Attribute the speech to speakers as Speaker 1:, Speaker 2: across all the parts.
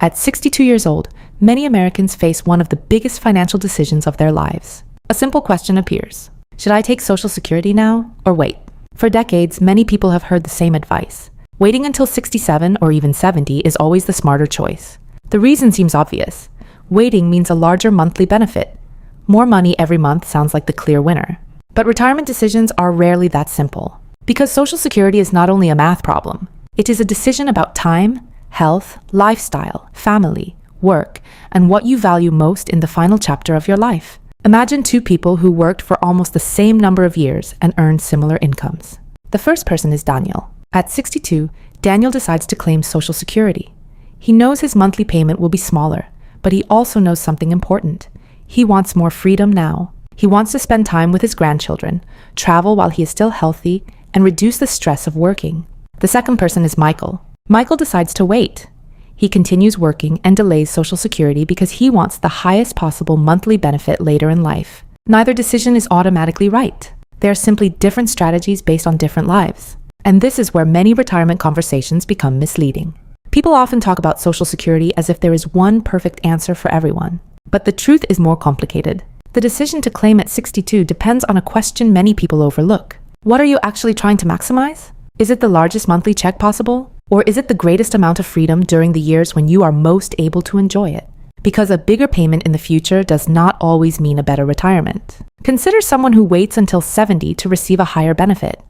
Speaker 1: At 62 years old, many Americans face one of the biggest financial decisions of their lives. A simple question appears. Should I take Social Security now or wait? For decades, many people have heard the same advice. Waiting until 67 or even 70 is always the smarter choice. The reason seems obvious. Waiting means a larger monthly benefit. More money every month sounds like the clear winner. But retirement decisions are rarely that simple. Because Social Security is not only a math problem, it is a decision about time, health, lifestyle, family, work, and what you value most in the final chapter of your life. Imagine two people who worked for almost the same number of years and earned similar incomes. The first person is Daniel. At 62, Daniel decides to claim Social Security. He knows his monthly payment will be smaller, but he also knows something important. He wants more freedom now. He wants to spend time with his grandchildren, travel while he is still healthy, and reduce the stress of working. The second person is Michael. Michael decides to wait. He continues working and delays Social Security because he wants the highest possible monthly benefit later in life. Neither decision is automatically right. They are simply different strategies based on different lives. And this is where many retirement conversations become misleading. People often talk about Social Security as if there is one perfect answer for everyone. But the truth is more complicated. The decision to claim at 62 depends on a question many people overlook. What are you actually trying to maximize? Is it the largest monthly check possible? Or is it the greatest amount of freedom during the years when you are most able to enjoy it? Because a bigger payment in the future does not always mean a better retirement. Consider someone who waits until 70 to receive a higher benefit.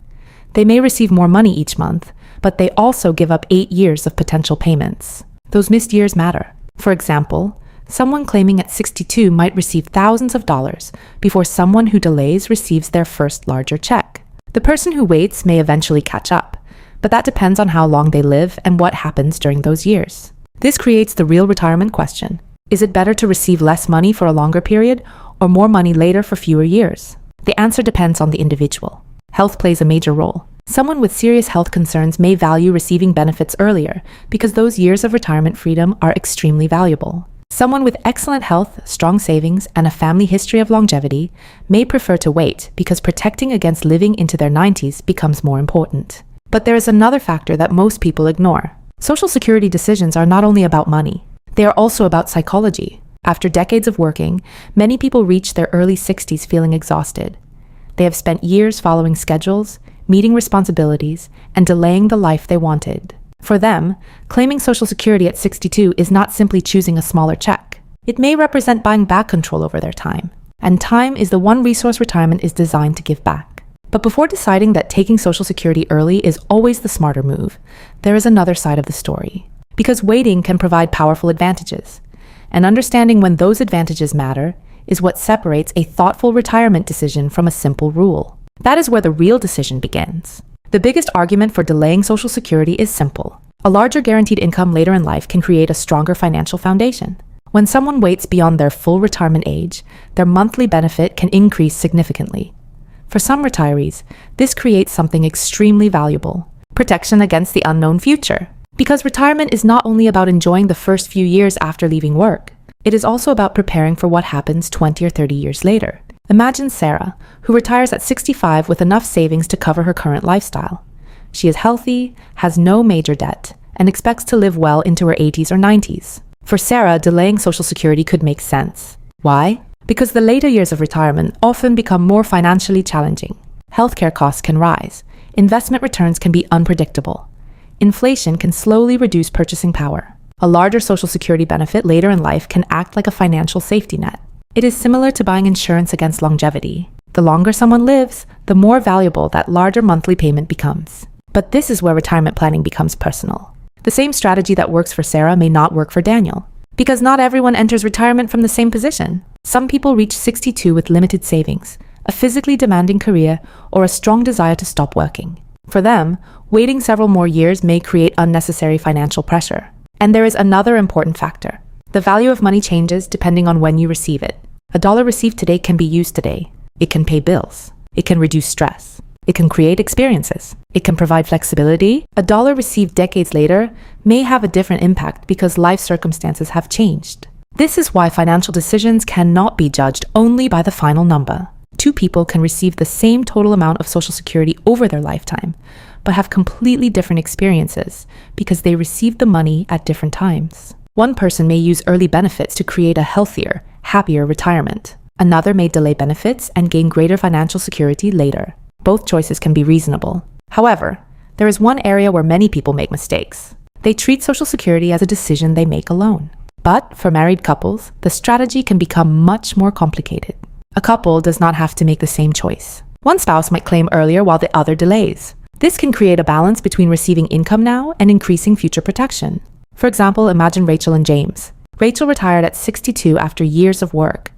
Speaker 1: They may receive more money each month, but they also give up 8 years of potential payments. Those missed years matter. For example, someone claiming at 62 might receive thousands of dollars before someone who delays receives their first larger check. The person who waits may eventually catch up, but that depends on how long they live and what happens during those years. This creates the real retirement question. Is it better to receive less money for a longer period or more money later for fewer years? The answer depends on the individual. Health plays a major role. Someone with serious health concerns may value receiving benefits earlier because those years of retirement freedom are extremely valuable. Someone with excellent health, strong savings, and a family history of longevity may prefer to wait because protecting against living into their 90s becomes more important. But there is another factor that most people ignore. Social Security decisions are not only about money. They are also about psychology. After decades of working, many people reach their early 60s feeling exhausted. They have spent years following schedules, meeting responsibilities, and delaying the life they wanted. For them, claiming Social Security at 62 is not simply choosing a smaller check. It may represent buying back control over their time. And time is the one resource retirement is designed to give back. But before deciding that taking Social Security early is always the smarter move, there is another side of the story. Because waiting can provide powerful advantages. And understanding when those advantages matter is what separates a thoughtful retirement decision from a simple rule. That is where the real decision begins. The biggest argument for delaying Social Security is simple. A larger guaranteed income later in life can create a stronger financial foundation. When someone waits beyond their full retirement age, their monthly benefit can increase significantly. For some retirees, this creates something extremely valuable: protection against the unknown future. Because retirement is not only about enjoying the first few years after leaving work, it is also about preparing for what happens 20 or 30 years later. Imagine Sarah, who retires at 65 with enough savings to cover her current lifestyle. She is healthy, has no major debt, and expects to live well into her 80s or 90s. For Sarah, delaying Social Security could make sense. Why? Because the later years of retirement often become more financially challenging. Healthcare costs can rise. Investment returns can be unpredictable. Inflation can slowly reduce purchasing power. A larger Social Security benefit later in life can act like a financial safety net. It is similar to buying insurance against longevity. The longer someone lives, the more valuable that larger monthly payment becomes. But this is where retirement planning becomes personal. The same strategy that works for Sarah may not work for Daniel. Because not everyone enters retirement from the same position. Some people reach 62 with limited savings, a physically demanding career, or a strong desire to stop working. For them, waiting several more years may create unnecessary financial pressure. And there is another important factor. The value of money changes depending on when you receive it. A dollar received today can be used today. It can pay bills. It can reduce stress. It can create experiences. It can provide flexibility. A dollar received decades later may have a different impact because life circumstances have changed. This is why financial decisions cannot be judged only by the final number. Two people can receive the same total amount of Social Security over their lifetime, but have completely different experiences because they received the money at different times. One person may use early benefits to create a healthier, happier retirement. Another may delay benefits and gain greater financial security later. Both choices can be reasonable. However, there is one area where many people make mistakes. They treat Social Security as a decision they make alone. But for married couples, the strategy can become much more complicated. A couple does not have to make the same choice. One spouse might claim earlier while the other delays. This can create a balance between receiving income now and increasing future protection. For example, imagine Rachel and James. Rachel retired at 62 after years of work.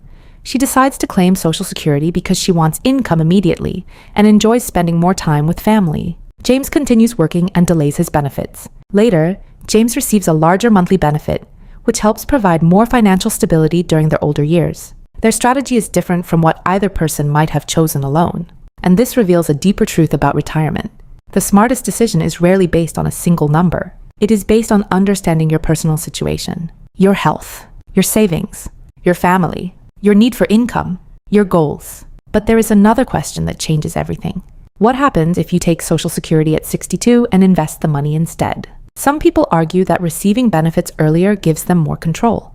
Speaker 1: She decides to claim Social Security because she wants income immediately and enjoys spending more time with family. James continues working and delays his benefits. Later, James receives a larger monthly benefit, which helps provide more financial stability during their older years. Their strategy is different from what either person might have chosen alone. And this reveals a deeper truth about retirement. The smartest decision is rarely based on a single number. It is based on understanding your personal situation, your health, your savings, your family, your need for income, your goals. But there is another question that changes everything. What happens if you take Social Security at 62 and invest the money instead? Some people argue that receiving benefits earlier gives them more control.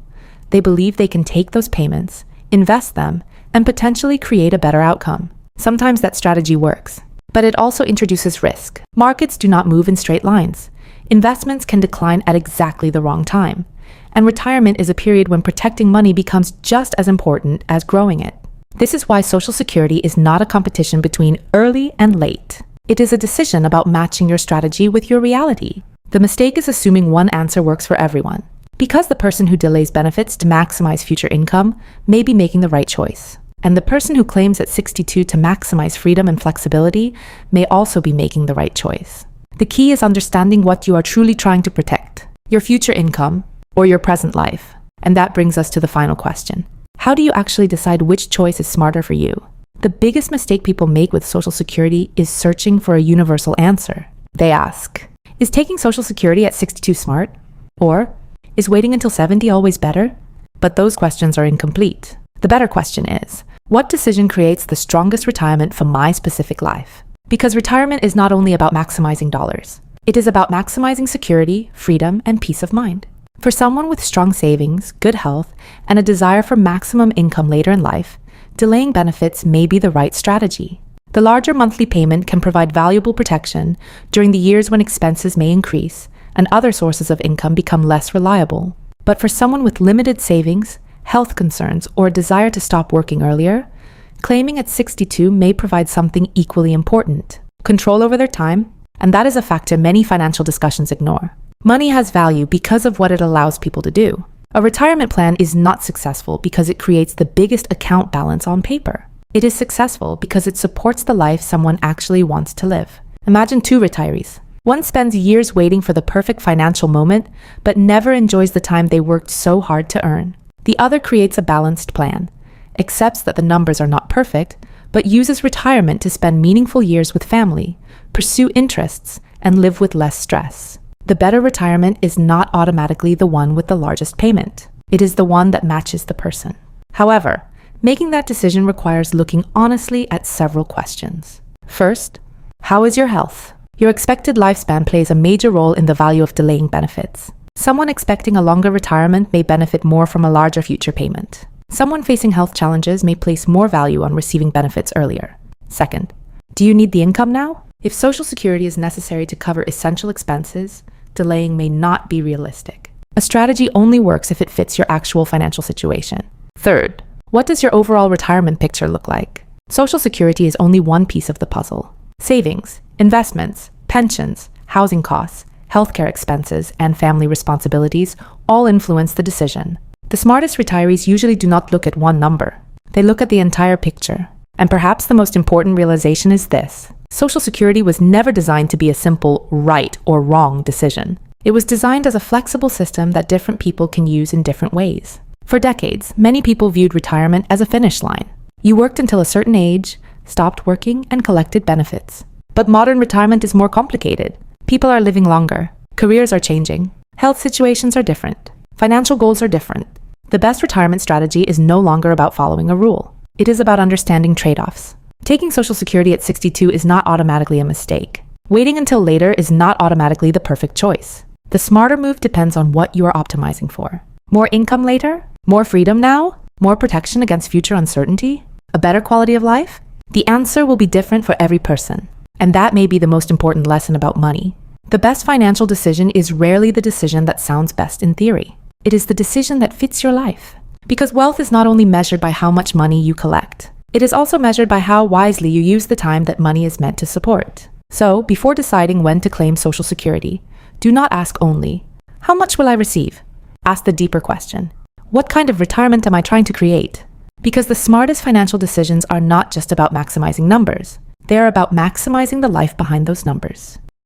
Speaker 1: They believe they can take those payments, invest them, and potentially create a better outcome. Sometimes that strategy works, but it also introduces risk. Markets do not move in straight lines. Investments can decline at exactly the wrong time. And retirement is a period when protecting money becomes just as important as growing it. This is why Social Security is not a competition between early and late. It is a decision about matching your strategy with your reality. The mistake is assuming one answer works for everyone, because the person who delays benefits to maximize future income may be making the right choice. And the person who claims at 62 to maximize freedom and flexibility may also be making the right choice. The key is understanding what you are truly trying to protect, your future income or your present life. And that brings us to the final question. How do you actually decide which choice is smarter for you? The biggest mistake people make with Social Security is searching for a universal answer. They ask, is taking Social Security at 62 smart? Or, is waiting until 70 always better? But those questions are incomplete. The better question is, what decision creates the strongest retirement for my specific life? Because retirement is not only about maximizing dollars. It is about maximizing security, freedom, and peace of mind. For someone with strong savings, good health, and a desire for maximum income later in life, delaying benefits may be the right strategy. The larger monthly payment can provide valuable protection during the years when expenses may increase and other sources of income become less reliable. But for someone with limited savings, health concerns, or a desire to stop working earlier, claiming at 62 may provide something equally important: control over their time, and that is a factor many financial discussions ignore. Money has value because of what it allows people to do. A retirement plan is not successful because it creates the biggest account balance on paper. It is successful because it supports the life someone actually wants to live. Imagine two retirees. One spends years waiting for the perfect financial moment, but never enjoys the time they worked so hard to earn. The other creates a balanced plan, accepts that the numbers are not perfect, but uses retirement to spend meaningful years with family, pursue interests, and live with less stress. The better retirement is not automatically the one with the largest payment. It is the one that matches the person. However, making that decision requires looking honestly at several questions. First, how is your health? Your expected lifespan plays a major role in the value of delaying benefits. Someone expecting a longer retirement may benefit more from a larger future payment. Someone facing health challenges may place more value on receiving benefits earlier. Second, do you need the income now? If Social Security is necessary to cover essential expenses, delaying may not be realistic. A strategy only works if it fits your actual financial situation. Third, what does your overall retirement picture look like? Social Security is only one piece of the puzzle. Savings, investments, pensions, housing costs, healthcare expenses, and family responsibilities all influence the decision. The smartest retirees usually do not look at one number. They look at the entire picture. And perhaps the most important realization is this: Social Security was never designed to be a simple right or wrong decision. It was designed as a flexible system that different people can use in different ways. For decades, many people viewed retirement as a finish line. You worked until a certain age, stopped working, and collected benefits. But modern retirement is more complicated. People are living longer. Careers are changing. Health situations are different. Financial goals are different. The best retirement strategy is no longer about following a rule. It is about understanding trade-offs. Taking Social Security at 62 is not automatically a mistake. Waiting until later is not automatically the perfect choice. The smarter move depends on what you are optimizing for. More income later? More freedom now? More protection against future uncertainty? A better quality of life? The answer will be different for every person. And that may be the most important lesson about money. The best financial decision is rarely the decision that sounds best in theory. It is the decision that fits your life. Because wealth is not only measured by how much money you collect, it is also measured by how wisely you use the time that money is meant to support. So, before deciding when to claim Social Security, do not ask only, how much will I receive? Ask the deeper question, what kind of retirement am I trying to create? Because the smartest financial decisions are not just about maximizing numbers. They are about maximizing the life behind those numbers.